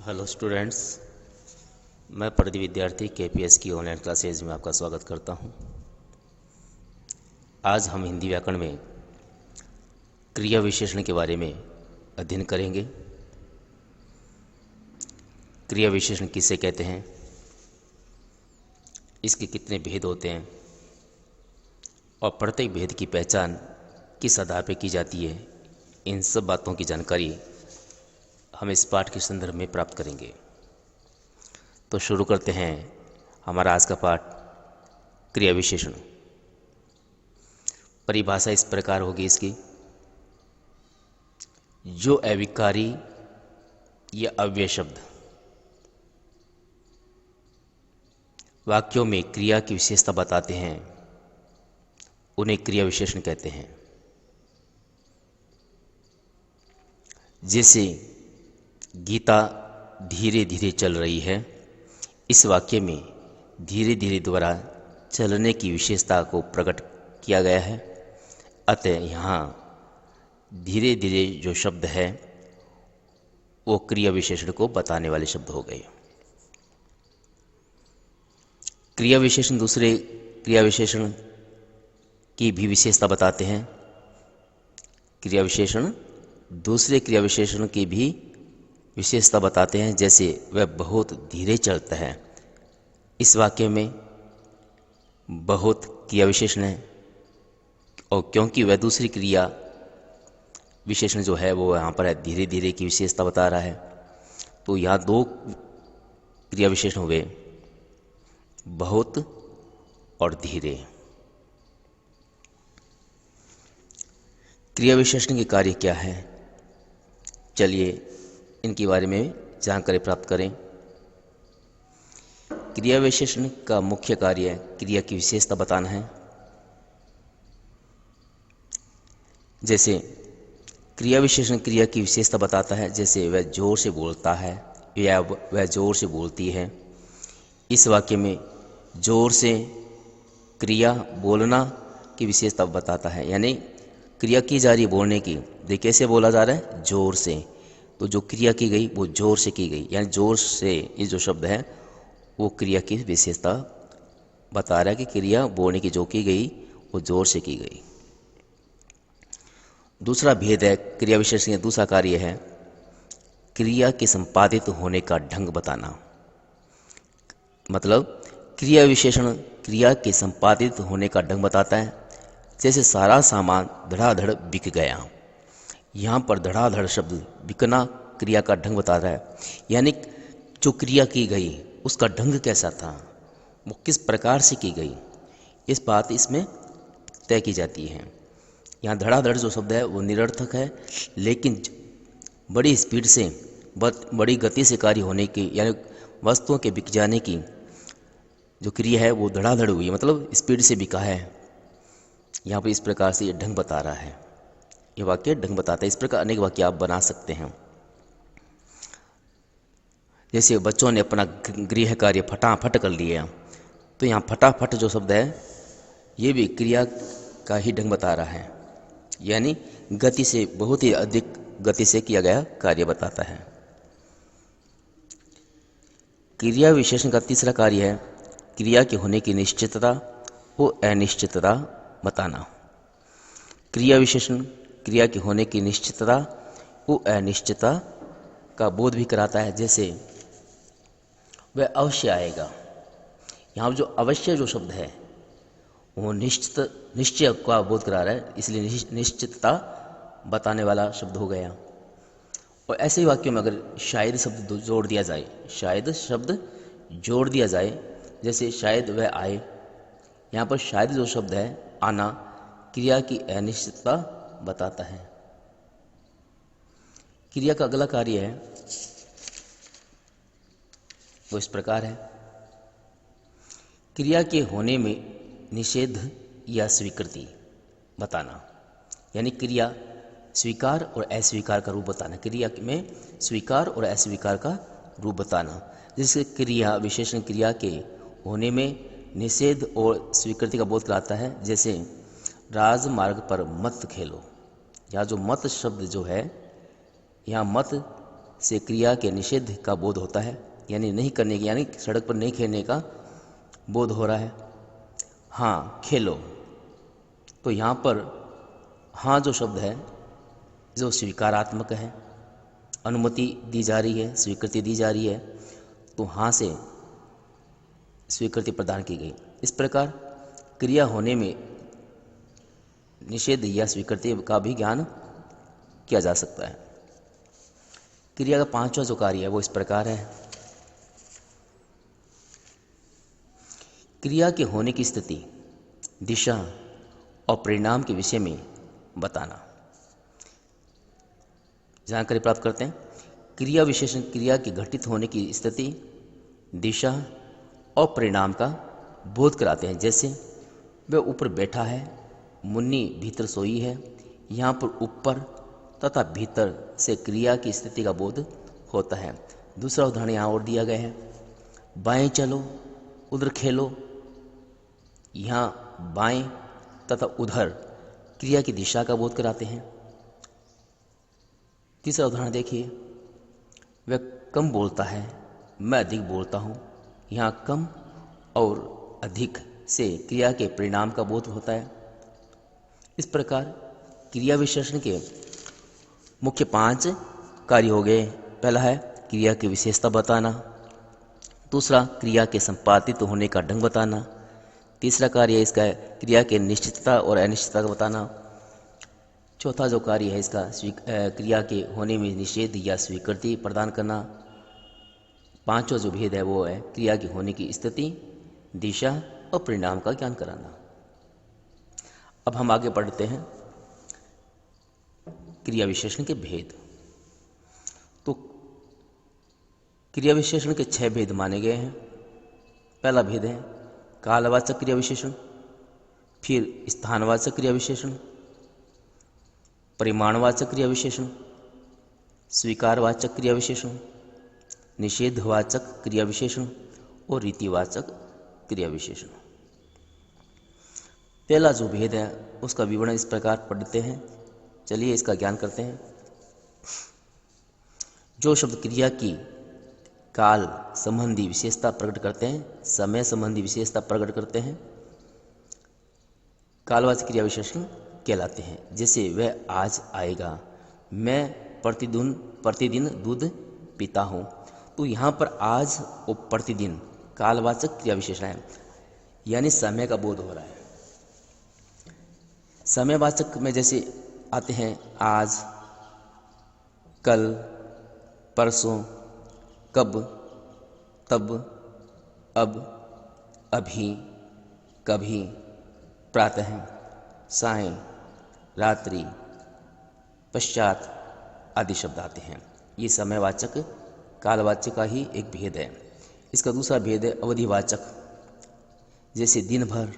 Hello students, मैं प्रदीप विद्यार्थी KPS की ऑनलाइन क्लासेज में आपका स्वागत करता हूं। आज हम हिंदी व्याकरण में क्रिया विशेषण के बारे में अध्ययन करेंगे। क्रिया विशेषण किसे कहते हैं, इसके कितने भेद होते हैं और प्रत्येक भेद की पहचान किस आधार पर की जाती है, इन सब बातों की जानकारी हम इस पाठ के संदर्भ में प्राप्त करेंगे। तो शुरू करते हैं हमारा आज का पाठ, क्रिया विशेषण। परिभाषा इस प्रकार होगी इसकी: जो अविकारी या अव्यय शब्द वाक्यों में क्रिया की विशेषता बताते हैं, उन्हें क्रिया विशेषण कहते हैं। जैसे गीता धीरे धीरे चल रही है, इस वाक्य में धीरे धीरे द्वारा चलने की विशेषता को प्रकट किया गया है। अतः यहाँ धीरे धीरे जो शब्द है वो क्रिया विशेषण को बताने वाले शब्द हो गए। क्रिया विशेषण दूसरे क्रिया विशेषण की भी विशेषता बताते हैं। क्रिया विशेषण दूसरे क्रिया विशेषण की भी विशेषता बताते हैं। जैसे वह बहुत धीरे चलता है, इस वाक्य में बहुत क्रिया विशेषण है, और क्योंकि वह दूसरी क्रिया विशेषण जो है वो यहाँ पर है धीरे धीरे की विशेषता बता रहा है, तो यहाँ दो क्रिया विशेषण हुए, बहुत और धीरे। क्रिया विशेषण के कार्य क्या है, चलिए इनके बारे में जानकारी प्राप्त करें। क्रिया विशेषण का मुख्य कार्य क्रिया की विशेषता बताना है। जैसे क्रिया विशेषण क्रिया की विशेषता बताता है, जैसे वह जोर से बोलता है या वह जोर से बोलती है। इस वाक्य में जोर से क्रिया बोलना की विशेषता बताता है, यानी क्रिया की जा रही बोलने की। देखिए कैसे बोला जा रहा है, जोर से, तो जो क्रिया की गई वो जोर से की गई, यानी जोर से ये जो शब्द है वो क्रिया की विशेषता बता रहा है कि क्रिया बोलने की जो की गई वो जोर से की गई। दूसरा भेद है, क्रिया विशेषण का दूसरा कार्य है क्रिया के संपादित होने का ढंग बताना। मतलब क्रिया विशेषण क्रिया के संपादित होने का ढंग बताता है। जैसे सारा सामान धड़ाधड़ बिक गया, यहाँ पर धड़ाधड़ शब्द बिकना क्रिया का ढंग बता रहा है, यानी जो क्रिया की गई उसका ढंग कैसा था, वो किस प्रकार से की गई, इस बात इसमें तय की जाती है। यहाँ धड़ाधड़ जो शब्द है वो निरर्थक है, लेकिन बड़ी स्पीड से बड़ी गति से कार्य होने की, यानी वस्तुओं के बिक जाने की जो क्रिया है वो धड़ाधड़ हुई, मतलब स्पीड से बिका है। यहाँ पर इस प्रकार से ये ढंग बता रहा है, ये वाक्य ढंग बताता है। इस प्रकार अनेक वाक्य आप बना सकते हैं। जैसे बच्चों ने अपना गृह कार्य फटाफट कर लिया, तो यहाँ फटाफट जो शब्द है ये भी क्रिया का ही ढंग बता रहा है, यानी गति से, बहुत ही अधिक गति से किया गया कार्य बताता है। क्रिया विशेषण का तीसरा कार्य है क्रिया के होने की निश्चितता व अनिश्चितता बताना। क्रिया विशेषण क्रिया के होने की निश्चितता व अनिश्चितता का बोध भी कराता है। जैसे वह अवश्य आएगा, यहाँ जो अवश्य जो शब्द है वो निश्चय का बोध करा रहा है, इसलिए निश्चितता बताने वाला शब्द हो गया। और ऐसे ही वाक्यों में अगर शायद शब्द जोड़ दिया जाए, शायद शब्द जोड़ दिया जाए, जैसे शायद वह आए, यहाँ पर शायद जो शब्द है आना क्रिया की अनिश्चितता बताता है। क्रिया का अगला कार्य है वो इस प्रकार है, क्रिया के होने में निषेध या स्वीकृति बताना, यानी क्रिया स्वीकार और अस्वीकार का रूप बताना। क्रिया में स्वीकार और अस्वीकार का रूप बताना, जिससे क्रिया विशेषण क्रिया के होने में निषेध और स्वीकृति का बोध कराता है। जैसे राजमार्ग पर मत खेलो, यहाँ जो मत शब्द जो है, यहाँ मत से क्रिया के निषेध का बोध होता है, यानी नहीं करने की, यानी सड़क पर नहीं खेलने का बोध हो रहा है। हाँ खेलो, तो यहाँ पर हाँ जो शब्द है जो स्वीकारात्मक है, अनुमति दी जा रही है, स्वीकृति दी जा रही है, तो हाँ से स्वीकृति प्रदान की गई। इस प्रकार क्रिया होने में निषेध या स्वीकृति का भी ज्ञान किया जा सकता है। क्रिया का पांचवा जो कार्य है वो इस प्रकार है। क्रिया के होने की स्थिति, दिशा और परिणाम के विषय में बताना। जानकारी प्राप्त करते हैं। क्रिया विशेषण क्रिया के घटित होने की स्थिति, दिशा और परिणाम का बोध कराते हैं। जैसे वह ऊपर बैठा है, मुन्नी भीतर सोई है। यहाँ पर ऊपर तथा भीतर से क्रिया की स्थिति का बोध होता है। दूसरा उदाहरण यहाँ और दिया गया है, बाएं चलो उधर खेलो। यहाँ बाएं तथा उधर क्रिया की दिशा का बोध कराते हैं। तीसरा उदाहरण देखिए, वह कम बोलता है, मैं अधिक बोलता हूँ। यहाँ कम और अधिक से क्रिया के परिणाम का बोध होता है। इस प्रकार क्रिया विशेषण के मुख्य 5 कार्य हो गए। पहला है क्रिया की विशेषता बताना, दूसरा क्रिया के संपादित होने का ढंग बताना, तीसरा कार्य इसका है क्रिया के निश्चितता और अनिश्चितता का बताना, चौथा जो कार्य है इसका क्रिया के होने में निषेध या स्वीकृति प्रदान करना, पांचवा जो भेद है वो है क्रिया के होने की स्थिति, दिशा और परिणाम का ज्ञान कराना। अब हम आगे बढ़ते हैं क्रिया विशेषण के भेद। तो क्रिया विशेषण के 6 भेद माने गए हैं। पहला भेद है कालवाचक क्रिया विशेषण, फिर स्थानवाचक क्रिया विशेषण, परिमाणवाचक क्रिया विशेषण, स्वीकारवाचक क्रिया विशेषण, निषेधवाचक क्रिया विशेषण और रीतिवाचक क्रिया विशेषण। पहला जो भेद है उसका विवरण इस प्रकार पढ़ते हैं। चलिए इसका ज्ञान करते हैं। जो शब्द क्रिया की काल संबंधी विशेषता प्रकट करते हैं, समय संबंधी विशेषता प्रकट करते हैं, कालवाचक क्रिया विशेषण कहलाते हैं। जैसे वह आज आएगा, मैं प्रतिदिन दूध पीता हूँ। तो यहाँ पर आज और प्रतिदिन कालवाचक क्रिया विशेषण है, यानी समय का बोध हो रहा है। समयवाचक में जैसे आते हैं आज, कल, परसों, कब, तब, अब, अभी, कभी, प्रातः, सायं, रात्रि, पश्चात आदि शब्द आते हैं। ये समयवाचक कालवाचक का ही एक भेद है। इसका दूसरा भेद है अवधिवाचक, जैसे दिन भर,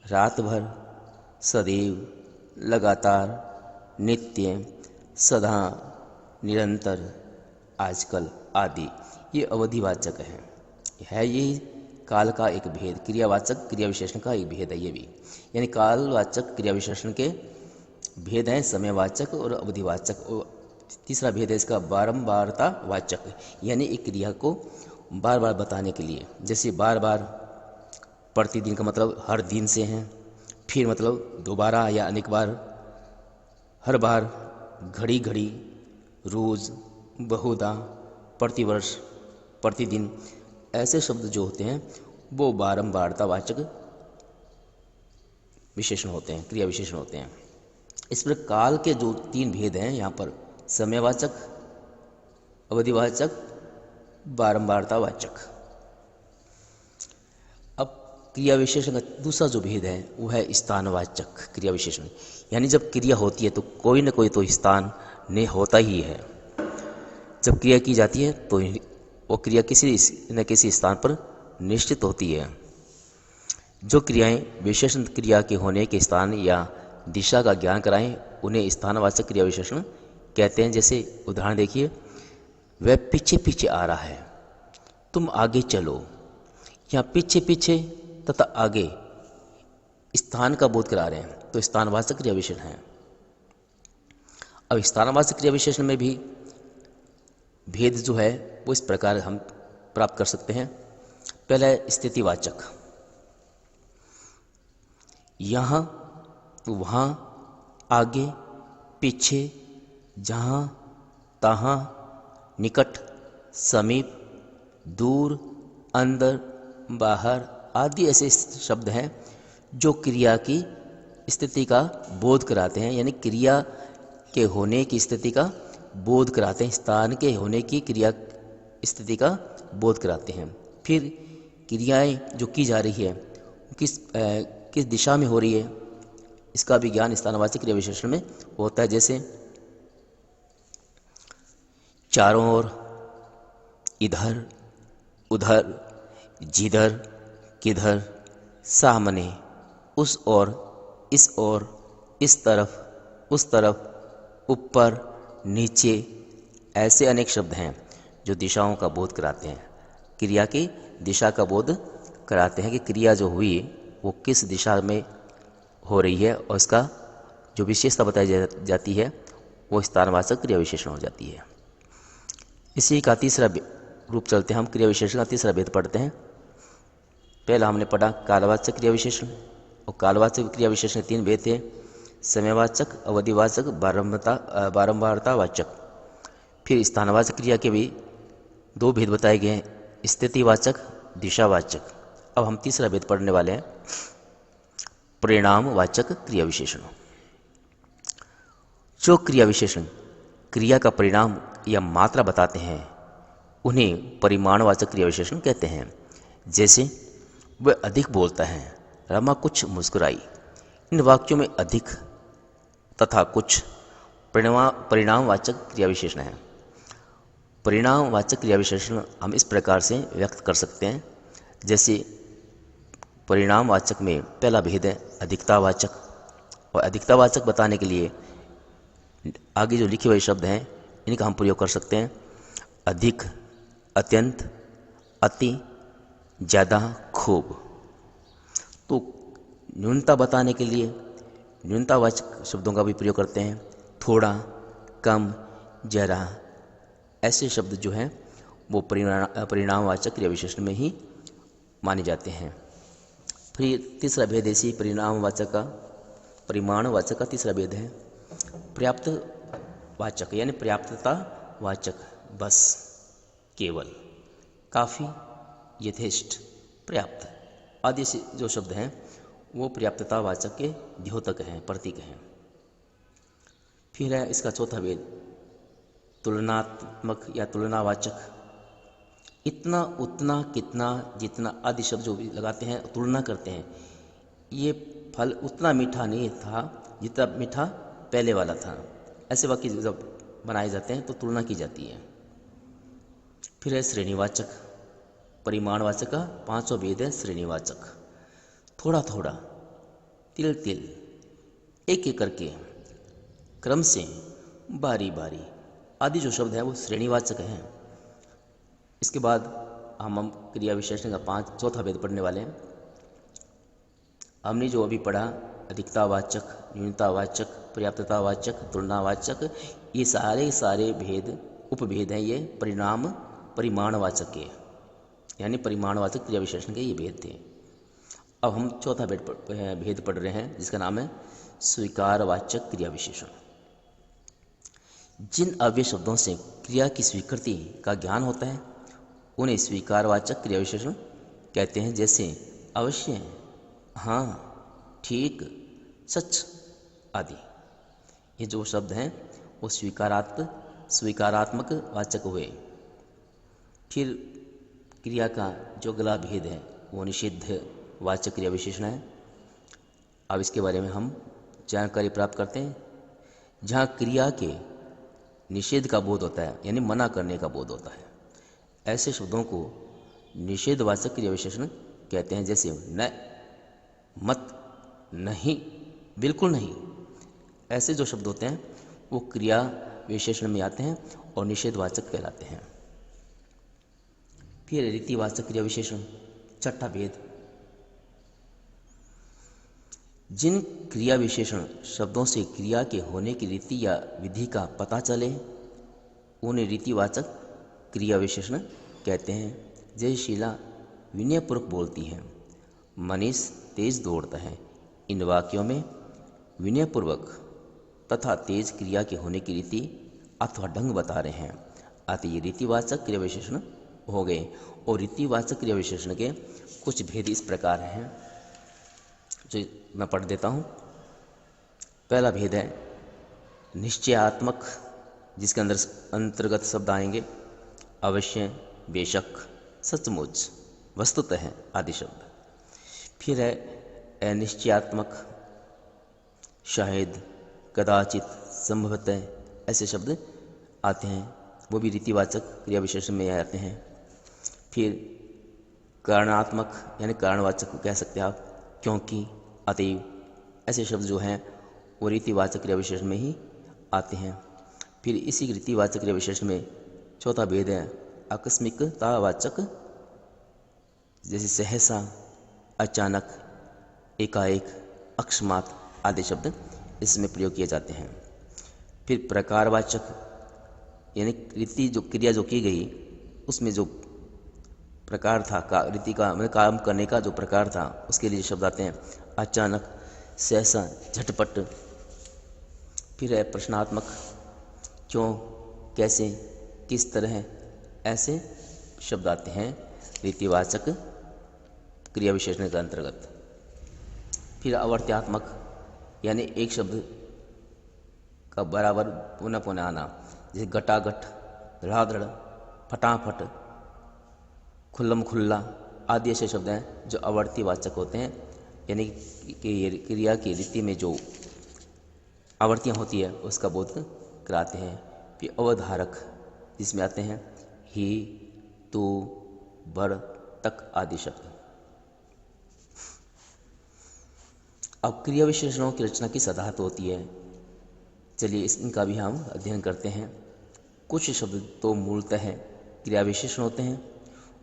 रात भर, सदैव, लगातार, नित्य, सदा, निरंतर, आजकल आदि। ये अवधिवाचक है यही काल का एक भेद। क्रियावाचक क्रिया विशेषण का एक भेद है ये भी, यानी कालवाचक क्रिया विशेषण के भेद हैं समयवाचक और अवधिवाचक। और तीसरा भेद है इसका बारंबारतावाचक, यानी एक क्रिया को बार बार बताने के लिए। जैसे बार बार, प्रतिदिन का मतलब हर दिन से है, फिर मतलब दोबारा या अनेक बार, हर बार, घड़ी घड़ी, रोज, बहुधा, प्रतिवर्ष, प्रतिदिन। ऐसे शब्द जो होते हैं वो बारंबारतावाचक विशेषण होते हैं, क्रिया विशेषण होते हैं। इस पर काल के जो 3 भेद हैं यहाँ पर, समयवाचक, अवधिवाचक, बारंबारतावाचक। अब क्रिया विशेषण का दूसरा जो भेद है वो है स्थानवाचक क्रिया विशेषण, यानी जब क्रिया होती है तो कोई न कोई तो स्थान ने होता ही है। जब क्रिया की जाती है तो वो क्रिया किसी न किसी स्थान पर निश्चित होती है। जो क्रियाएं विशेषण क्रिया के होने के स्थान या दिशा का ज्ञान कराएं उन्हें स्थानवाचक क्रिया विशेषण कहते हैं। जैसे उदाहरण देखिए, वह पीछे पीछे आ रहा है, तुम आगे चलो। यहाँ पीछे पीछे तथा आगे स्थान का बोध करा रहे हैं, तो स्थानवाचक क्रिया विशेषण है। अब स्थानवाचक क्रिया विशेषण में भी भेद जो है वो इस प्रकार हम प्राप्त कर सकते हैं। पहला है स्थितिवाचक। यहाँ, वहाँ, आगे, पीछे, जहाँ, तहाँ, निकट, समीप, दूर, अंदर, बाहर आदि ऐसे शब्द हैं जो क्रिया की स्थिति का बोध कराते हैं, यानी क्रिया के होने की स्थिति का बोध कराते हैं, स्थान के होने की क्रिया स्थिति का बोध कराते हैं। फिर क्रियाएं जो की जा रही है किस दिशा में हो रही है, इसका भी ज्ञान स्थानवाचक क्रिया विशेषण में होता है। जैसे चारों ओर, इधर, उधर, जिधर, किधर, सामने, उस ओर, इस ओर, इस तरफ, उस तरफ, ऊपर, नीचे, ऐसे अनेक शब्द हैं जो दिशाओं का बोध कराते हैं, क्रिया की दिशा का बोध कराते हैं कि क्रिया जो हुई वो किस दिशा में हो रही है, और इसका जो विशेषता बताई जाती है वो स्थानवाचक क्रिया विशेषण हो जाती है। इसी का तीसरा रूप चलते हैं, हम क्रिया विशेषण का तीसरा भेद पढ़ते हैं। पहला हमने पढ़ा कालवाचक क्रिया विशेषण, और कालवाचक क्रिया विशेषण 3 भेद थे, समयवाचक, अवधिवाचक, बारंबारतावाचक। फिर स्थानवाचक क्रिया के भी 2 भेद बताए गए हैं, स्थितिवाचक, दिशावाचक। अब हम तीसरा भेद पढ़ने वाले हैं, परिणामवाचक क्रिया विशेषण। जो क्रिया विशेषण क्रिया का परिणाम या मात्रा बताते हैं उन्हें परिमाणवाचक क्रिया विशेषण कहते हैं। जैसे वह अधिक बोलता है, रमा कुछ मुस्कुराई। इन वाक्यों में अधिक तथा कुछ परिणामवाचक क्रिया विशेषण है। परिणामवाचक क्रिया विशेषण हम इस प्रकार से व्यक्त कर सकते हैं। जैसे परिणामवाचक में पहला भेद है अधिकतावाचक, और अधिकतावाचक बताने के लिए आगे जो लिखे हुए शब्द हैं इनका हम प्रयोग कर सकते हैं। अधिक, अत्यंत, अति, ज़्यादा, खूब। तो न्यूनता बताने के लिए न्यूनतावाचक शब्दों का भी प्रयोग करते हैं, थोड़ा, कम, जरा। ऐसे शब्द जो हैं वो परिणामवाचक क्रिया विशेषण में ही माने जाते हैं। फिर तीसरा भेद ऐसी परिणामवाचक का, परिमाणवाचक का तीसरा भेद है पर्याप्त वाचक, यानी पर्याप्ततावाचक, बस, केवल, काफ़ी, यथेष्ट, पर्याप्त आदि से जो शब्द हैं वो पर्याप्ततावाचक के द्योतक हैं, प्रतीक हैं। फिर है इसका चौथा भेद तुलनात्मक या तुलनावाचक। इतना, उतना, कितना, जितना आदि शब्द जो भी लगाते हैं, तुलना करते हैं। ये फल उतना मीठा नहीं था जितना मीठा पहले वाला था। ऐसे वाक्य जब बनाए जाते हैं तो तुलना की जाती है। फिर है श्रेणीवाचक। परिमाणवाचक का 5वां भेद है श्रेणीवाचक। थोड़ा थोड़ा, तिल तिल, एक एक करके, क्रम से, बारी बारी आदि जो शब्द हैं वो श्रेणीवाचक हैं। इसके बाद हम क्रिया विशेषण का चौथा भेद पढ़ने वाले हैं। हमने जो अभी पढ़ा अधिकतावाचक, न्यूनतावाचक, पर्याप्ततावाचक, तुलनावाचक, ये सारे भेद उपभेद हैं, ये परिमाणवाचक के, यानी परिमाणवाचक क्रिया विशेषण के ये भेद थे। अब हम चौथा भेद पढ़ रहे हैं जिसका नाम है स्वीकारवाचक क्रिया विशेषण। जिन अव्यय शब्दों से क्रिया की स्वीकृति का ज्ञान होता है उन्हें स्वीकारवाचक क्रिया विशेषण कहते हैं। जैसे अवश्य, हाँ, ठीक, सच आदि। ये जो शब्द हैं वो स्वीकारात्मक वाचक हुए। फिर क्रिया का जो अगला भेद है वो निषिद्ध वाचक क्रिया विशेषण है। अब इसके बारे में हम जानकारी प्राप्त करते हैं। जहाँ क्रिया के निषेध का बोध होता है, यानी मना करने का बोध होता है, ऐसे शब्दों को निषेधवाचक क्रिया विशेषण कहते हैं। जैसे न, मत, नहीं, बिल्कुल नहीं। ऐसे जो शब्द होते हैं वो क्रिया विशेषण में आते हैं और निषेधवाचक कहलाते हैं। फिर रीतिवाचक क्रिया विशेषण, छठा भेद। जिन क्रिया विशेषण शब्दों से क्रिया के होने की रीति या विधि का पता चले उन्हें रीतिवाचक क्रिया विशेषण कहते हैं। जय शीला विनयपूर्वक बोलती है, मनीष तेज दौड़ता है। इन वाक्यों में विनयपूर्वक तथा तेज क्रिया के होने की रीति अथवा ढंग बता रहे हैं। अतः ये रीतिवाचक क्रिया विशेषण हो गए। और रीतिवाचक क्रिया विशेषण के कुछ भेद इस प्रकार हैं, जो मैं पढ़ देता हूँ। पहला भेद है निश्चयात्मक, जिसके अंतर्गत शब्द आएंगे अवश्य, बेशक, सचमुच, वस्तुतः आदि शब्द। फिर है अनिश्चयात्मक, शायद, कदाचित, संभवतः, ऐसे शब्द आते हैं, वो भी रीतिवाचक क्रिया विशेषण में आते हैं। फिर कारणात्मक यानी कारणवाचक कह सकते हैं आप, क्योंकि, अतएव, ऐसे शब्द जो हैं वो रीतिवाचक क्रिया विशेषण में ही आते हैं। फिर इसी रीतिवाचक क्रिया विशेषण में चौथा भेद है आकस्मिकतावाचक, जैसे सहसा, अचानक, एकाएक, अकस्मात आदि शब्द इसमें प्रयोग किए जाते हैं। फिर प्रकारवाचक यानी रीति जो क्रिया जो की गई उसमें जो प्रकार था, रीति का मतलब काम करने का जो प्रकार था, उसके लिए शब्द आते हैं अचानक, सहसा, झटपट। फिर है प्रश्नात्मक, क्यों, कैसे, किस तरह, ऐसे शब्द आते हैं रीतिवाचक क्रिया विशेषण के अंतर्गत। फिर आवर्त्यात्मक यानी एक शब्द का बराबर पुनः पुनः आना, जैसे घटाघट, धड़ाधड़, फटाफट, खुल्लम खुल्ला आदि ऐसे शब्द हैं जो आवर्तीवाचक होते हैं, यानी कि क्रिया की रीति में जो आवर्तियाँ होती है उसका बोध कराते हैं। फिर अवधारक, जिसमें आते हैं ही, तू, बर, तक आदि शब्द। अब क्रिया विशेषणों की रचना किस आधार पर होती है, चलिए इनका भी हम अध्ययन करते हैं। कुछ शब्द तो मूलतः क्रिया विशेषण होते हैं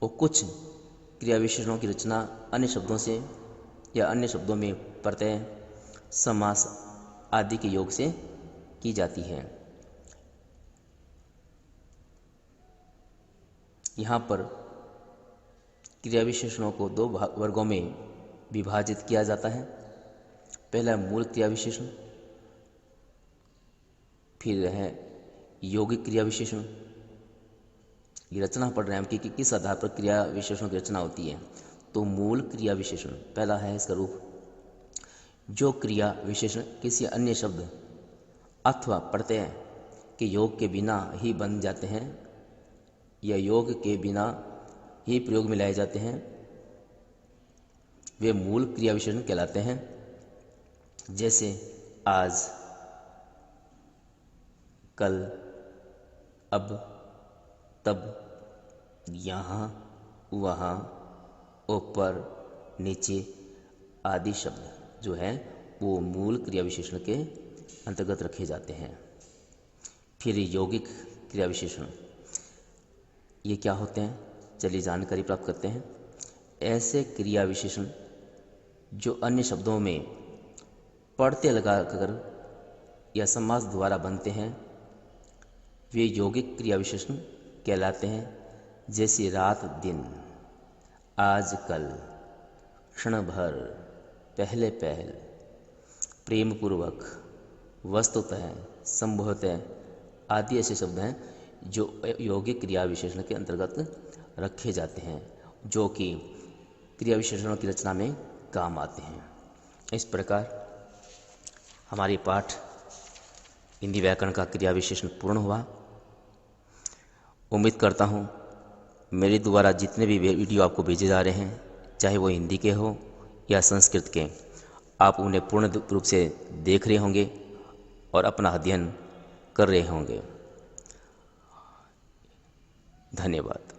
और कुछ क्रिया विशेषणों की रचना अन्य शब्दों से या अन्य शब्दों में प्रत्यय, समास आदि के योग से की जाती है। यहाँ पर क्रिया विशेषणों को दो वर्गों में विभाजित किया जाता है। पहला मूल क्रिया विशेषण, फिर है यौगिक क्रिया विशेषण। ये रचना पढ़ रहे हैं हम कि किस आधार पर क्रिया विशेषणों की रचना होती है। तो मूल क्रिया विशेषण पहला है इसका रूप, जो क्रिया विशेषण किसी अन्य शब्द अथवा प्रत्यय के योग के बिना ही बन जाते हैं या योग के बिना ही प्रयोग में लाए जाते हैं, वे मूल क्रिया विशेषण कहलाते हैं। जैसे आज, कल, अब, तब, यहाँ, वहाँ, ऊपर, नीचे आदि शब्द जो है वो मूल क्रिया विशेषण के अंतर्गत रखे जाते हैं। फिर यौगिक क्रिया विशेषण, ये क्या होते हैं, चलिए जानकारी प्राप्त करते हैं। ऐसे क्रिया विशेषण जो अन्य शब्दों में प्रत्यय लगाकर या समास द्वारा बनते हैं वे यौगिक क्रिया विशेषण कहलाते हैं। जैसे रात, दिन, आज, कल, क्षण भर, पहले पहल, प्रेम पूर्वक, वस्तुतः, संभवतः आदि ऐसे शब्द हैं जो यौगिक क्रिया विशेषण के अंतर्गत रखे जाते हैं, जो कि क्रिया विशेषणों की रचना में काम आते हैं। इस प्रकार हमारे पाठ हिंदी व्याकरण का क्रिया विशेषण पूर्ण हुआ। उम्मीद करता हूँ मेरे द्वारा जितने भी वीडियो आपको भेजे जा रहे हैं, चाहे वो हिंदी के हो या संस्कृत के, आप उन्हें पूर्ण रूप से देख रहे होंगे और अपना अध्ययन कर रहे होंगे। धन्यवाद।